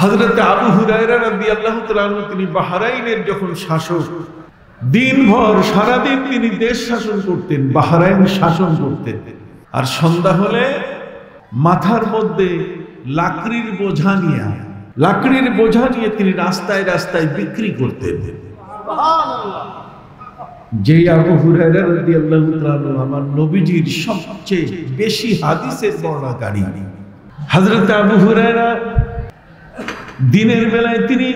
হযরত আবু হুরায়রা রাদিয়াল্লাহু তাআলা আনহু তিনি বাহরাইনের যখন শাসক, দিনভর সারাদিন তিনি দেশ শাসন করতেন, বাহরাইন শাসন করতেন। আর সন্ধ্যা হলে মাথার মধ্যে লাকড়ির বোঝা নিয়ে তিনি রাস্তায় রাস্তায় বিক্রি করতেন। যে আবু হুরায়রা রাদিয়াল্লাহু তাআলা আমার নবীজির সবচেয়ে বেশি হাদিসের বর্ণনাকারী। হযরত আবু হুরায়রা দিনের বেলায় তিনি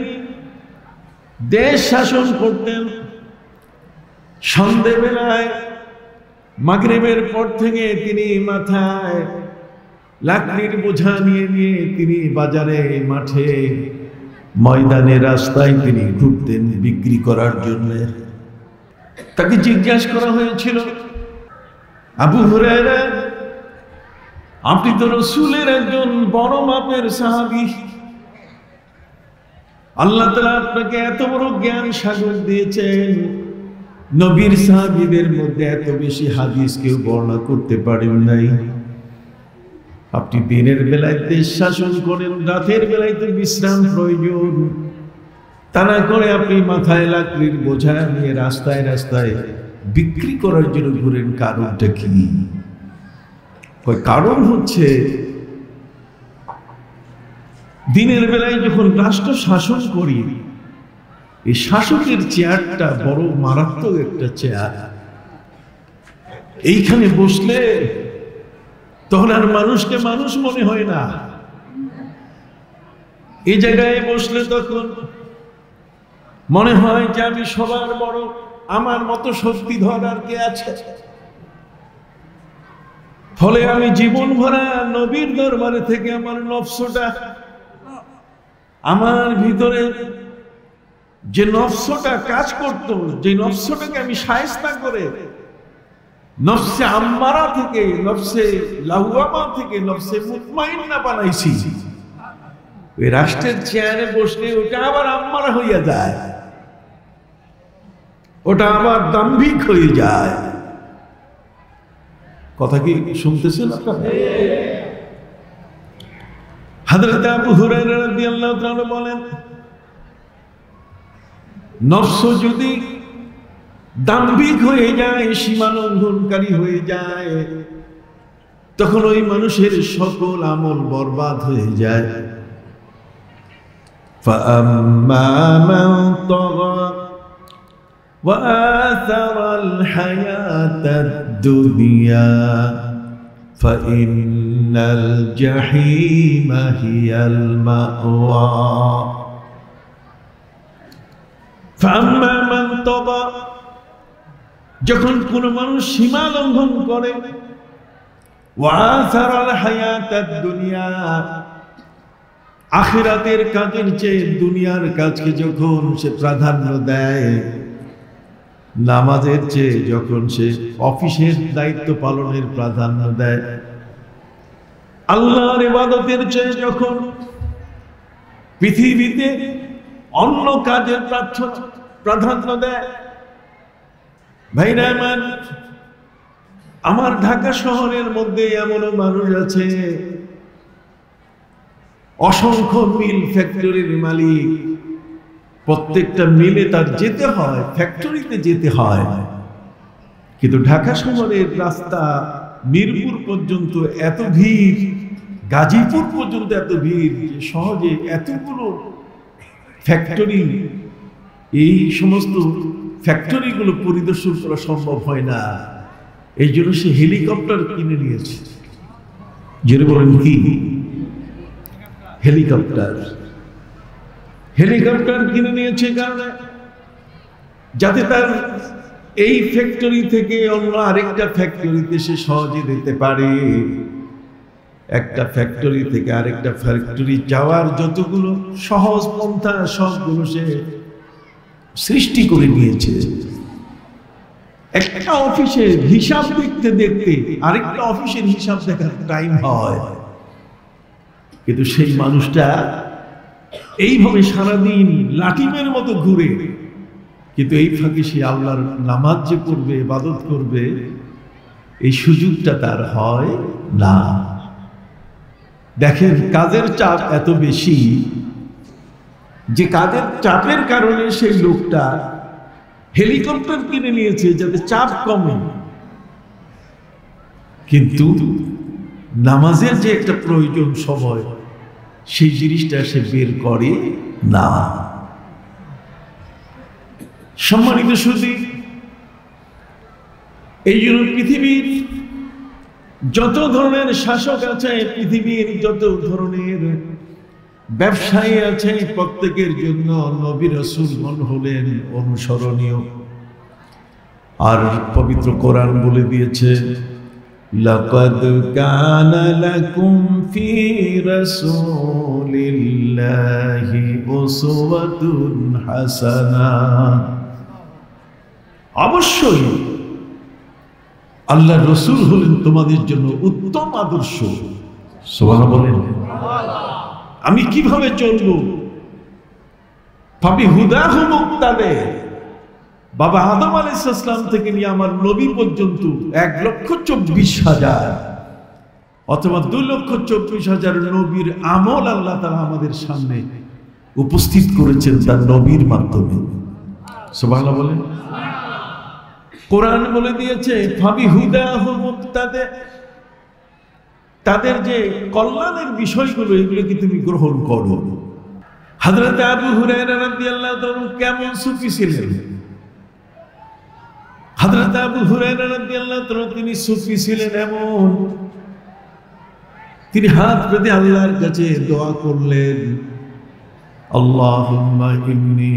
দেশ শাসন করতেন, সন্ধ্যেবেলায় মাগরিবের পর থেকে তিনি মাথায় লাকড়ির বোঝা নিয়ে তিনি বাজারে, মাঠে, ময়দানে, রাস্তায় তিনি ঘুরতেন বিক্রি করার জন্য। তাকে জিজ্ঞাসা করা হয়েছিল, আবু হুরায়রা, আপনি তো রাসূলের একজন বড় মাপের সাহাবী, আল্লাহ তাআলা আপনাকে এত বড় জ্ঞান সাগর দিয়েছেন, নবীর সাহাবীদের মধ্যে এত বেশি হাদিস কেউ বর্ণনা করতে পারেন নাই। আপনি দিনের বেলায় দেশ শাসন করেন, রাতের বেলায় তো বিশ্রাম প্রয়োজন, তা না করে আপনি মাথায় লাকড়ির বোঝা নিয়ে রাস্তায় রাস্তায় বিক্রি করার জন্য ঘুরেন, কারণটা কি? কারণ হচ্ছে দিনের বেলায় যখন রাষ্ট্র শাসন করি, এই শাসকের চেয়ারটা বড় মারাত্মক একটা চেয়ার। এইখানে বসলে তখন আর মানুষকে মানুষ মনে হয় না। এই জায়গায় বসলে তখন মনে হয় যে আমি সবার বড়, আমার মতো শক্তিধর আর কে আছে। ফলে আমি জীবন ভরা নবীর দরবারে থেকে আমার নফসটা, আমার ভিতরে যে নফসটা কাজ করত, যে নফসটাকে আমি শায়েস্তা করে নফসে আম্মারা থেকে, নফসে লাওয়ামা থেকে নফসে মুতমাইন্না বানাইছি, ওই রাষ্ট্রের চেয়ারে বসলে ওটা আবার আম্মারা হইয়া যায়, ওটা আবার দাম্ভিক হয়ে যায়। কথা কি শুনতেছেন আপনারা? হযরত আবু হুরায়রা রাদিয়াল্লাহু তাআলা বলেন, নফস যদি দাম্ভিক হয়ে যায়, সীমা লঙ্ঘনকারী হয়ে যায়, তখন ওই মানুষের সকল আমল বরবাদ হয়ে যায়। فَأَمَّا مَنْ طَغَى وَآثَرَ الْحَيَاةَ الدُّنْيَا فَإِنَّ الْجَحِيمَ هِيَ الْمَأْوَى فَأَمَّا مَنْ طَغَى, যখন কোন মানুষ সীমা লঙ্ঘন করে, وَآثَرَ الْحَيَاةَ الدُّنْيا, আখিরাতের কাজের চেয়ে দুনিয়ার কাজকে যখন সে প্রাধান্য দেয়, নামাজের চেয়ে যখন সে অফিসের দায়িত্ব পালনের প্রাধান্য দেয়, আল্লাহর ইবাদতের চেয়ে যখন পৃথিবীতে অন্য কাজের প্রাধান্য দেয়। ভাইরা আমার ঢাকা শহরের মধ্যে এমনও মানুষ আছে, অসংখ্য মিল ফ্যাক্টরির মালিক, প্রত্যেকটা মিলে তার যেতে হয়, ফ্যাক্টরিতে যেতে হয়, কিন্তু ঢাকা শহরের রাস্তা মিরপুর পর্যন্ত এত ভিড়, গাজীপুর পর্যন্ত এত ভিড়, সহজে এতগুলো ফ্যাক্টরি, এই সমস্ত ফ্যাক্টরিগুলো পরিদর্শন করা সম্ভব হয় না। এই জন্য সে হেলিকপ্টার কিনে নিয়েছে। যেটা বলেন কি? হেলিকপ্টার কিনে নিয়েছে কারণে যাতে তার এই ফ্যাক্টরি থেকে অন্য আরেকটা ফ্যাক্টরিতে সে সহজে যেতে পারে। একটা ফ্যাক্টরি থেকে আরেকটা ফ্যাক্টরি যাওয়ার যতগুলো সহজ পন্থা সবগুলো সে সৃষ্টি করে নিয়েছে। একটা অফিসের হিসাব দেখতে দেখতে আরেকটা অফিসের হিসাব দেখার টাইম হয়, কিন্তু সেই মানুষটা এইভাবে সারাদিন লাঠিমের মতো ঘুরে, কিন্তু এই ফাঁকে সে আল্লাহর নামাজ যে পড়বে, ইবাদত করবে, এই সুযোগটা তার হয় না। দেখেন কাজের চাপ এত বেশি, যে কাজের চাপের কারণে সেই লোকটা হেলিকপ্টার কিনে নিয়েছে যাতে চাপ কমে, কিন্তু নামাজের যে একটা প্রয়োজন সময়, সেই জিনিসটা সে বের করে না। সম্মানিত সুধী, এই জন্য পৃথিবীর যত ধরনের শাসক আছে, পৃথিবীর যত ধরনের ব্যবসায়ী আছে, প্রত্যেকের জন্য নবী রাসূলগণ হলেন অনুসরণীয়। আর পবিত্র কোরআন বলে দিয়েছে, লাকাদ কানা লাকুম ফি রাসূলিল্লাহি উসওয়াতুন হাসানাহ। অবশ্যই আল্লাহর রাসূল হলেন তোমাদের জন্য উত্তম আদর্শ। সুবহানাল্লাহ বলেন। আমি কিভাবে চলবো? ফাবিহুদাহু মুক্তাদে। বাবা আদম আলাইহিস সালাম থেকে নিয়ে আমার নবী পর্যন্ত 1,24,000 অথবা 2,24,000 নবীর আমল আল্লাহ তাআলা আমাদের সামনে উপস্থিত করেছেন তার নবীর মাধ্যমে। সুবহানাল্লাহ বলেন। কোরআন বলে দিয়েছে ফাবিহুদাহু মুক্তাদে। তাদের যে কল্যাণের বিষয়গুলো, এগুলোকে তুমি গ্রহণ করো। হযরত আবু হুরায়রা রাদিয়াল্লাহু তাআলা কেমন সুফি ছিলেন? হযরত আবু হুরায়রা রাদিয়াল্লাহু তাআলা তিনি সুফি ছিলেন এমন, তিনি হাত পেতে আল্লাহর কাছে দোয়া করলেন, আল্লাহুম্মা ইন্নী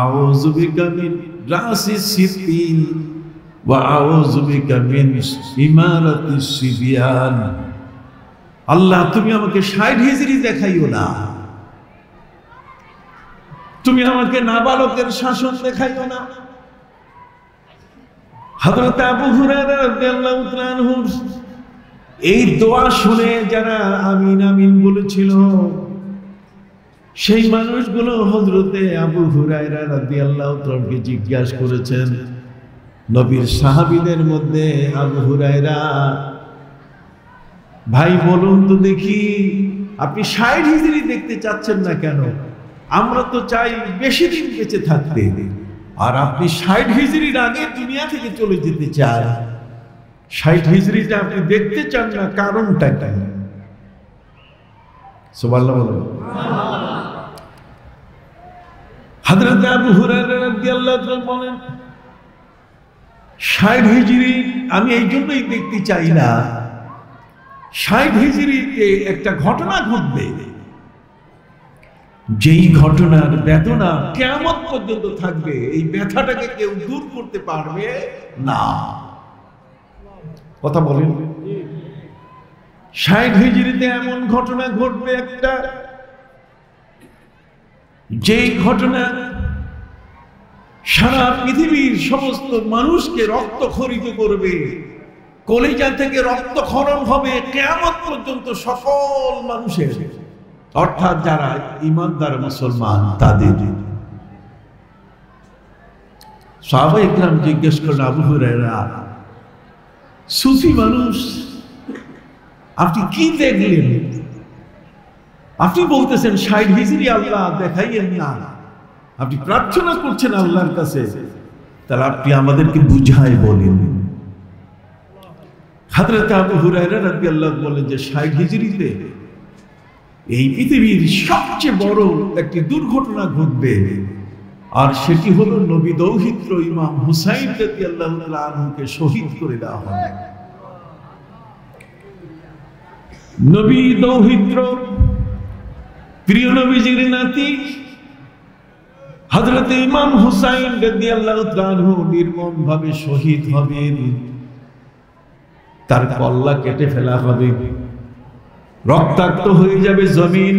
আউযু বিকা মিন রাসিস সিফিন ওয়া আউযু বিকা মিন ইমারাতিস সিবিয়ান। আল্লাহ, তুমি আমাকে 60 হিজরি দেখাইও না, তুমি আমাকে নাবালকের শাসন দেখাইও না। হযরত আবু হুরায়রা রাদিয়াল্লাহু তাআলা আনহু এই দোয়া শুনে যারা আমিন আমিন বলেছিল, সেই মানুষগুলো হযরতে আবু হুরায়রা রাদিয়াল্লাহু তাআলাকে জিজ্ঞাসা করেছেন, নবীর সাহাবীদের মধ্যে আবু হুরায়রা, ভাই বলুন তো দেখি, আপনি 60 হিজরি দেখতে চাচ্ছেন না কেন? আমরা তো চাই বেশি দিন বেঁচে থাকতে, আর আপনি 60 হিজরির আগে দুনিয়া থেকে চলে যেতে চান। 60 হিজরিটা আপনি দেখতে চান না, কারণটা কি? সুবহানাল্লাহ বলেন। হযরত আবু হুরায়রা রাদিয়াল্লাহু তাআলা বলেন, 60 হিজরি আমি এই জন্যই দেখতে চাই না। 60 হিজরিতে একটা ঘটনা ঘটবে, যেই ঘটনার বেদনা কিয়ামত পর্যন্ত থাকবে। এই ব্যথাটাকে কেউ দূর করতে পারবে না। কথা বলেন। 60 হিজরিতে এমন ঘটনা ঘটবে একটা, যেই ঘটনা সারা পৃথিবীর সমস্ত মানুষকে রক্তক্ষরিত করবে, কলিজা থেকে রক্তক্ষরণ হবে কিয়ামত পর্যন্ত সকল মানুষের, অর্থাৎ যারা ঈমানদার মুসলমান তাদের। সাহাবায়ে কেরাম জিজ্ঞেস করলেন, আবু হুরায়রা, সুফি মানুষ, আপনি কি দেখলেন? আপনি বলতেছেন 60 হিজরি আল্লাহ দেখাইয়েন না, আপনি প্রার্থনা করছেন আল্লাহর কাছে, তাহলে আপনি আমাদেরকে বুঝায় বলেন। হযরত আবু হুরায়রা রাদিয়াল্লাহু বলেন যে 60 হিজরিতে এই পৃথিবীর সবচেয়ে বড় একটি দুর্ঘটনা ঘটবে, আর সেটি হলো নবী দৌহিত্র ইমাম হুসাইন রাদিয়াল্লাহু তাআলা আনহুকে শহীদ করে দেওয়া হবে। নবী দৌহিত্র প্রিয় নবীজির নাতি হযরত ইমাম হুসাইন রাদিয়াল্লাহু তাআলা আনহু নির্মমভাবে শহীদ হবেন। তার কল্লা কেটে ফেলা হবে, রক্তাক্ত হয়ে যাবে জমিন।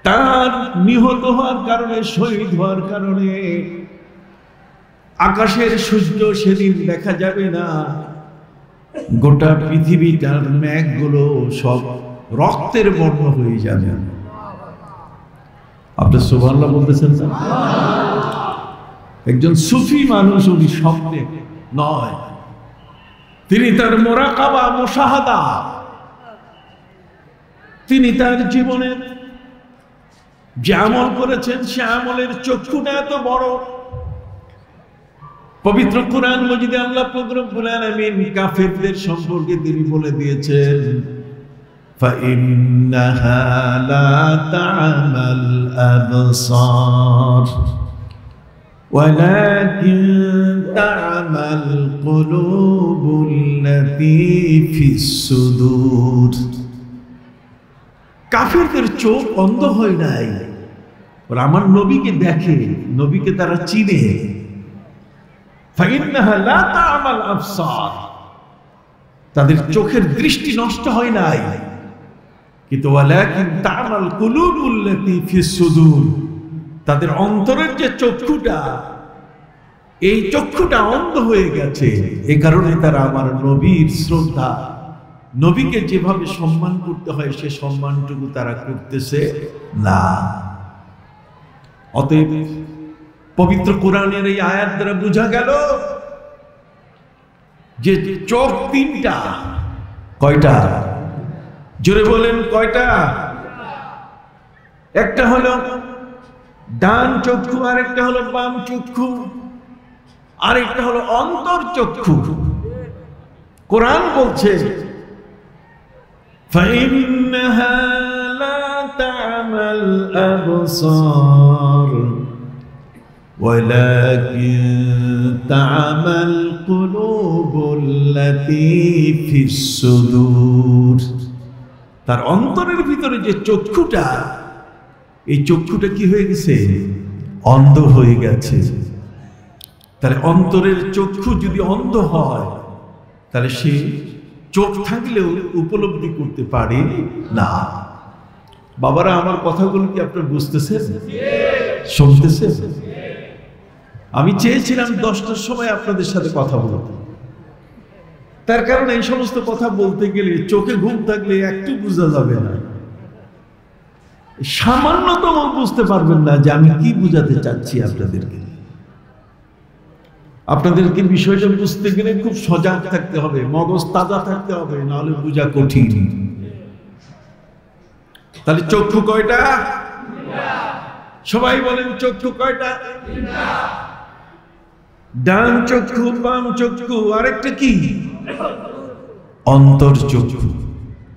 তার নিহত হওয়ার কারণে, শহীদ হওয়ার কারণে আকাশের সূর্য সেদিন দেখা যাবে না। গোটা পৃথিবীটার মেঘগুলো সব রক্তের বর্ণ হয়ে যাবে। আপনি সুবহানাল্লাহ বলতেছেন না? একজন সুফি মানুষ, উনি স্বপ্নে নয়, তিনি তার মুরাকাবা, মুশাহাদা, তিনি তার জীবনের যে আমল করেছেন সে আমলের চক্ষুটা এত বড়। পবিত্র কোরআন মজিদে আল্লাহ পাক রব্বুল আলামিন কাফেরদের সম্পর্কে তিনি বলে দিয়েছেন, فإنها لا تعمى الأبصار ولكن تعمى القلوب التي في الصدور। কাফেরদের চোখ অন্ধ হয় নাই, ওরা আমার নবীকে দেখে, নবীকে তারা চিনে। فإنها لا تعمى الأبصار, তাদের চোখের দৃষ্টি নষ্ট হয় নাই, কিন্তু ওয়ালাকিন তা'মাল কুলুবুল লাতী ফিস সুদূর, তাদের অন্তরের যে চক্ষুটা, এই চক্ষুটা অন্ধ হয়ে গেছে। এই কারণে তারা আমার নবীর শ্রদ্ধা, নবীকে যেভাবে সম্মান করতে হয় সে সম্মানটুকু তারা করতেছে না। অতএব পবিত্র কোরআনের এই আয়াত দ্বারা বোঝা গেল যে চোখ তিনটা। কয়টা? জোরে বলেন কয়টা? একটা হলো ডান চক্ষু, আরেকটা হলো বাম চক্ষু, আরেকটা হলো অন্তর চক্ষু। কোরআন বলছে فإنها لا تعمى الأبصار ولكن تعمى القلوب التي في الصدور। তার অন্তরের ভিতরে যে চক্ষুটা, এই চক্ষুটা কি হয়ে গেছে? অন্ধ হয়ে গেছে। তাহলে অন্তরের চক্ষু যদি অন্ধ হয় তাহলে সে চোখ থাকলেও উপলব্ধি করতে পারে না। বাবারা, আমার কথাগুলো কি আপনারা বুঝতেছেন, শুনতেছেন? আমি চেয়েছিলাম 10টার সময় আপনাদের সাথে কথা বলতে, তার কারণে এই সমস্ত কথা বলতে গেলে চোখে ঘুম থাকলে একটু বোঝা যাবে না, সামান্যতম বুঝতে পারবেন না যে আমি কি বুঝাতে চাচ্ছি আপনাদেরকে। আপনাদেরকে বিষয়টা বুঝতে গেলে খুব সজাগ থাকতে হবে, মগজ তাজা থাকতে হবে, নাহলে বোঝা কঠিন। তাহলে চক্ষু কয়টা? সবাই বলেন চক্ষু কয়টা? ডান চক্ষু, বাম চক্ষু, আরেকটা কি? অন্তর চক্ষু।